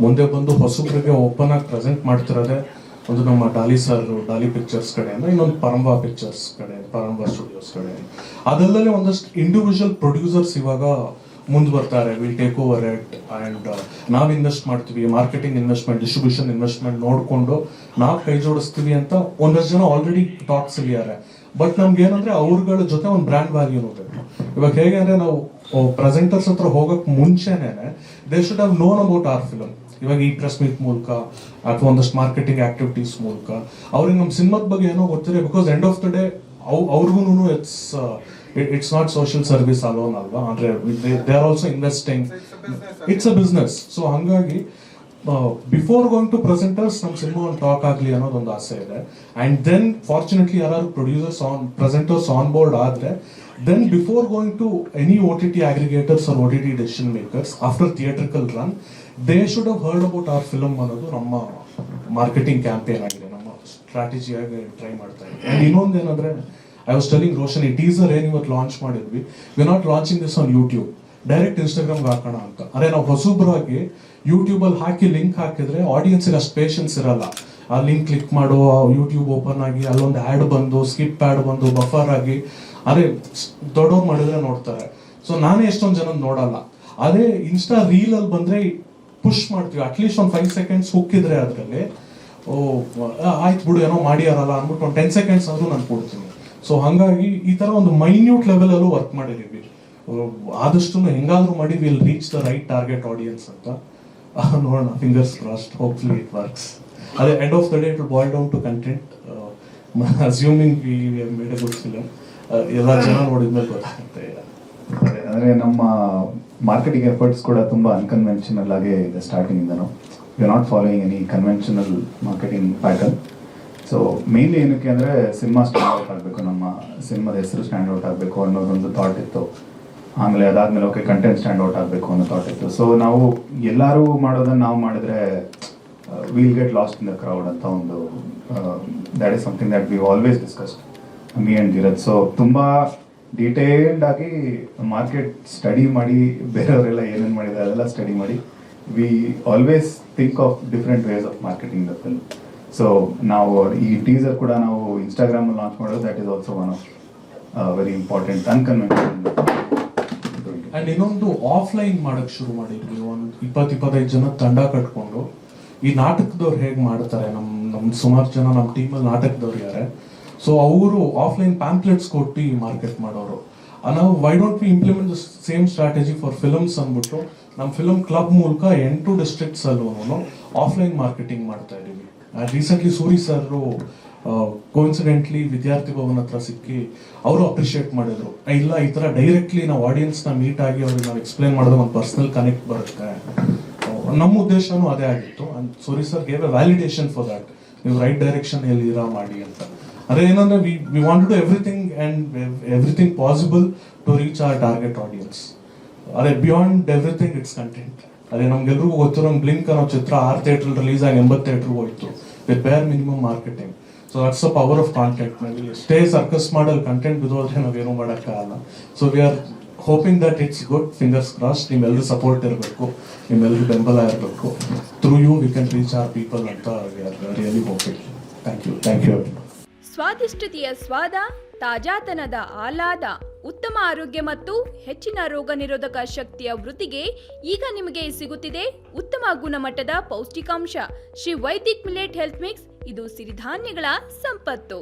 ಮುಂದೆ ಬಂದು ಹೊಸಬ್ರಿಗೆ ಓಪನ್ ಆಗಿ ಪ್ರೆಸೆಂಟ್ ಮಾಡ್ತಿರೋದೆ ಒಂದು ನಮ್ಮ ಡಾಲಿ ಸರ್, ಡಾಲಿ ಪಿಕ್ಚರ್ಸ್ ಕಡೆಯಿಂದ, ಇನ್ನೊಂದು ಪರಂಬಾ ಪಿಕ್ಚರ್ಸ್ ಕಡೆ, ಪರಂಬಾ ಸ್ಟುಡಿಯೋಸ್ ಕಡೆ. ಅದಲ್ಲದೆ ಒಂದಷ್ಟು ಇಂಡಿವಿಜುವಲ್ ಪ್ರೊಡ್ಯೂಸರ್ಸ್ ಇವಾಗ ಮುಂದೆ ಬರ್ತಾರೆ. Will take over it and ನಾವು ಇನ್ವೆಸ್ಟ್ ಮಾಡ್ತೀವಿ, ಮಾರ್ಕೆಟಿಂಗ್ ಇನ್ವೆಸ್ಟ್ಮೆಂಟ್, ಡಿಸ್ಟ್ರಿಬ್ಯೂಷನ್ ಇನ್ವೆಸ್ಟ್ಮೆಂಟ್ ನೋಡಿಕೊಂಡು ನಾವು ಕೈ ಜೋಡಿಸ್ತೀವಿ ಅಂತ ಒಂದಷ್ಟು ಜನ ಆಲ್ರೆಡಿ ಟಾಕ್ಸ್ ಇಲ್ಲಿದ್ದಾರೆ. ಬಟ್ ನಮ್ಗೆ ಏನಂದ್ರೆ ಅವ್ರಗಳ ಜೊತೆ ಒಂದು ಬ್ರ್ಯಾಂಡ್ ವ್ಯಾಲ್ಯೂನು ಬೇಕು. ಇವಾಗ ಹೇಗೆ ಅಂದ್ರೆ ನಾವು ಪ್ರೆಸೆಂಟರ್ಸ್ ಹತ್ರ ಹೋಗಕ್ ಮುಂಚೆನೆ they should have known about our film. ಇವಾಗ ಈ ಪ್ರೆಸ್ ಮೀಟ್ ಮೂಲಕ ಅಥವಾ ಒಂದಷ್ಟು ಮಾರ್ಕೆಟಿಂಗ್ ಆಕ್ಟಿವಿಟೀಸ್ ಮೂಲಕ ಅವ್ರಿಗೆ ನಮ್ಮ ಸಿನಿಮಾದ ಬಗ್ಗೆ ಏನೋ ಗೊತ್ತಿದೆ. Because end of the day ಅವ್ರಿಗೂ it's not social service alone ಅಲ್ವಾ, ಅಂದ್ರೆ they are also investing, it's a business. So ಹಂಗಾಗಿ ಬಿಫೋರ್ ಗೋಯಿಂಗ್ ಟು ಪ್ರೆಸೆಂಟರ್ಸ್ ನಮ್ಮ ಸಿನಿಮಾ ಒಂದು ಟಾಕ್ ಆಗಲಿ ಅನ್ನೋದೊಂದು ಆಸೆ ಇದೆ. ಅಂಡ್ ದೆನ್ ಫಾರ್ಚುನೇಟ್ಲಿ ಯಾರು ಪ್ರೊಡ್ಯೂಸರ್ಸ್ ಪ್ರೆಸೆಂಟರ್ಸ್ ಆನ್ ಬೋರ್ಡ್ ಆದ್ರೆ, then before going to any OTT aggregators or OTT decision makers after theatrical run, they should have heard about our film ಅನ್ನೋದು ನಮ್ಮ ಮಾರ್ಕೆಟಿಂಗ್ ಕ್ಯಾಂಪೇನ್ ಆಗಿದೆ, ನಮ್ಮ ಸ್ಟ್ರಾಟಜಿ ಆಗಿ try ಮಾಡ್ತಾ ಇದ್ದೀವಿ. And ಇನ್ನೊಂದು ಏನಂದ್ರೆ, ಐ ವಾಸ್ ಟೆಲಿಂಗ್ ರೋಷನ್, ಈ ಟೀಸರ್ ಏನು ಇವತ್ತು ಲಾಂಚ್ ಮಾಡಿದ್ವಿ, we not launching this on YouTube, direct ಇನ್ಸ್ಟಾಗ್ರಾಮ್ಗೆ ಹಾಕೋಣ ಅಂತ. ಅದೇ ನಾವು ಹೊಸಬ್ರಾಗಿ ಯೂಟ್ಯೂಬಲ್ಲಿ ಹಾಕಿ ಲಿಂಕ್ ಹಾಕಿದ್ರೆ ಆಡಿಯನ್ಸ್ಗೆ ಅಷ್ಟು ಪೇಷನ್ಸ್ ಇರಲ್ಲ. ಆ ಲಿಂಕ್ ಕ್ಲಿಕ್ ಮಾಡೋ, ಯೂಟ್ಯೂಬ್ ಓಪನ್ ಆಗಿ ಅಲ್ಲೊಂದು ಆ್ಯಡ್ ಬಂದು, ಸ್ಕಿಪ್ ಆ್ಯಡ್ ಬಂದು, ಬಫರ್ ಆಗಿ, ಅದೇ ದೊಡ್ಡವ್ರು ಮಾಡಿದ್ರೆ ನೋಡ್ತಾರೆ. ಸೊ ನಾನೇ ಎಷ್ಟೊಂದು ಜನ ನೋಡಲ್ಲ. ಅದೇ ಇನ್ಸ್ಟಾ ರೀಲಲ್ಲಿ ಬಂದರೆ ಪುಷ್ ಮಾಡ್ತೀವಿ, ಅಟ್ಲೀಸ್ಟ್ ಒಂದು 5 seconds ಹುಕ್ಕಿದ್ರೆ ಅದರಲ್ಲಿ, ಆಯ್ತು ಬಿಡು ಏನೋ ಮಾಡಿಯಾರಲ್ಲ ಅಂದ್ಬಿಟ್ಟು ಒಂದು 10 seconds ಆದರೂ ನಾನು ಕೊಡ್ತೀನಿ. ಸೊ ಹಾಗಾಗಿ ಈ ಥರ ಒಂದು ಮೈನ್ಯೂಟ್ ಲೆವೆಲಲ್ಲೂ ವರ್ಕ್ ಮಾಡಿದ್ದೀವಿ. ಆದಷ್ಟು ಹೆಂಗಾದ್ರೂ ಮಾಡಿ will reach the right target audience ಅಂತ ನೋಡೋಣ. Fingers crossed, hopefully it works. ಅದೇ end of the day it will boil down to content. Assuming we have made a good film, ಎಲ್ಲ ಜನ ನೋಡಿದ್ಮೇಲೆ ಗೊತ್ತಾಗುತ್ತೆ. ಅಂದರೆ ನಮ್ಮ ಮಾರ್ಕೆಟಿಂಗ್ ಎಫರ್ಟ್ಸ್ ಕೂಡ ತುಂಬ ಅನ್ಕನ್ವೆನ್ಷನಲ್ ಆಗಿ ಇದೆ ಸ್ಟಾರ್ಟಿಂಗ್ ಇಂದನು. You are not following any conventional marketing pattern. So mainly ಏನಕ್ಕೆ ಅಂದರೆ ಸಿನಿಮಾ ಸ್ಟ್ಯಾಂಡ್ ಔಟ್ ಆಗಬೇಕು, ನಮ್ಮ ಸಿನಿಮಾದ ಹೆಸರು ಸ್ಟ್ಯಾಂಡ್ ಔಟ್ ಆಗಬೇಕು ಅನ್ನೋದೊಂದು ಥಾಟ್ ಇತ್ತು. ಆಮೇಲೆ ಅದಾದಮೇಲೆ ಓಕೆ ಕಂಟೆಂಟ್ ಸ್ಟ್ಯಾಂಡ್ ಔಟ್ ಆಗಬೇಕು ಅನ್ನೋ ಥಾಟ್ ಇತ್ತು. ಸೊ ನಾವು ಎಲ್ಲರೂ ಮಾಡೋದನ್ನು ನಾವು ಮಾಡಿದ್ರೆ will get lost in the crowd ಅಂತ ಒಂದು that is something that we always discussed me and Dheeraj. So ತುಂಬ ಡೀಟೇಲ್ಡ್ ಆಗಿ ಮಾರ್ಕೆಟ್ ಸ್ಟಡಿ ಮಾಡಿ, ಬೇರೆಯವರೆಲ್ಲ ಏನೇನು ಮಾಡಿದ್ದಾರೆ ಅದೆಲ್ಲ ಸ್ಟಡಿ ಮಾಡಿ, we always think of different ways of marketing the film. So ನಾವು ಈ ಟೀಸರ್ ಕೂಡ ನಾವು ಇನ್ಸ್ಟಾಗ್ರಾಮಲ್ಲಿ ಲಾಂಚ್ ಮಾಡೋದು, that is also one of very important unconventional. And ಇನ್ನೊಂದು ಆಫ್ಲೈನ್ ಮಾಡೋಕ್ಕೆ ಶುರು ಮಾಡಿದ್ವಿ. ಒಂದು 20-25 ಜನ ತಂಡ ಕಟ್ಕೊಂಡು ಈ ನಾಟಕದವ್ರು ಹೇಗೆ ಮಾಡ್ತಾರೆ, ನಮ್ಮ ಸುಮಾರು ಜನ ನಮ್ಮ ಟೀಮಲ್ಲಿ ನಾಟಕದವ್ರು ಇದ್ದಾರೆ. ಸೊ ಅವರು ಆಫ್ಲೈನ್ ಪ್ಯಾಂಪ್ಲೆಟ್ಸ್ ಕೊಟ್ಟು ಮಾರ್ಕೆಟ್ ಮಾಡೋರು. ನಾವು why don't we implement the same strategy for films ಅಂದ್ಬಿಟ್ಟು ನಮ್ಮ ಫಿಲಮ್ ಕ್ಲಬ್ ಮೂಲಕ 8 ಡಿಸ್ಟ್ರಿಕ್ಟ್ಸಲ್ಲೂ ಆಫ್ಲೈನ್ ಮಾರ್ಕೆಟಿಂಗ್ ಮಾಡ್ತಾ ಇದ್ದೀವಿ. ರೀಸೆಂಟ್ಲಿ ಸೂರಿ ಸರ್ ಕೋಇನ್ಸಿಡೆಂಟ್ಲಿ ವಿದ್ಯಾರ್ಥಿ ಭವನ್ ಹತ್ರ ಸಿಕ್ಕಿ ಅವರು ಅಪ್ರಿಷಿಯೇಟ್ ಮಾಡಿದ್ರು. ಇಲ್ಲ, ಈ ಥರ ಡೈರೆಕ್ಟ್ಲಿ ನಾವು ಆಡಿಯನ್ಸ್ನ ಮೀಟ್ ಆಗಿ ಅವ್ರಿಗೆ ನಾವು ಎಕ್ಸ್ಪ್ಲೇನ್ ಮಾಡಿದ್ರೆ ಒಂದು ಪರ್ಸನಲ್ ಕನೆಕ್ಟ್ ಬರುತ್ತೆ. ನಮ್ಮ ಉದ್ದೇಶನೂ ಅದೇ ಆಗಿತ್ತು. And Suri sir gave a validation for that, ನೀವು ರೈಟ್ ಡೈರೆಕ್ಷನ್ ಎಲ್ಲಿರಾ ಮಾಡಿ ಅಂತ. ಅದೇ ಏನಂದ್ರೆ we want to do everything possible to reach our target audience. ಅದೇ ಬಿಯಾಂಡ್ ಎವ್ರಿಥಿಂಗ್ ಇಟ್ಸ್ ಕಂಟೆಂಟ್. ಅದೇ ನಮ್ಗೆಲ್ರಿಗೂ ಗೊತ್ತಿರೋ ಬ್ಲಿಂಕ್ ಅನ್ನೋ ಚಿತ್ರ 6 ಥಿಯೇಟ್ರಲ್ಲಿ ರಿಲೀಸ್ ಆಗಿ 80 ಥಿಯೇಟ್ರಿಗೆ ಹೋಯ್ತು with bare minimum marketing. So that's the power of content. ಸ್ಟೇ ಸರ್ಕಸ್ ಮಾಡಲ್ ಕಂಟೆಂಟ್ ಬಿದ್ದೋದ್ರೆ ನಾವೇನು ಮಾಡೋಕ್ಕಾಗಲ್ಲ. So we are hoping that it's good. Fingers cross. ನಿಮ್ಮೆಲ್ಲರೂ ಸಪೋರ್ಟ್ ಇರಬೇಕು, ನಿಮ್ಮೆಲ್ಲರೂ ಬೆಂಬಲ ಇರಬೇಕು. Through you we can reach our people ಅಂತ we are really hoping. Thank you. ಸ್ವಾದಿಷ್ಟತೆಯ ಸ್ವಾದ, ತಾಜಾತನದ ಆಹ್ಲಾದ, ಉತ್ತಮ ಆರೋಗ್ಯ ಮತ್ತು ಹೆಚ್ಚಿನ ರೋಗ ನಿರೋಧಕ ಶಕ್ತಿಯ ವೃದ್ಧಿಗೆ ಈಗ ನಿಮಗೆ ಸಿಗುತ್ತಿದೆ ಉತ್ತಮ ಗುಣಮಟ್ಟದ ಪೌಷ್ಟಿಕಾಂಶ. Shri Vaidik millet health mix. ಇದು ಸಿರಿಧಾನ್ಯಗಳ ಸಂಪತ್ತು.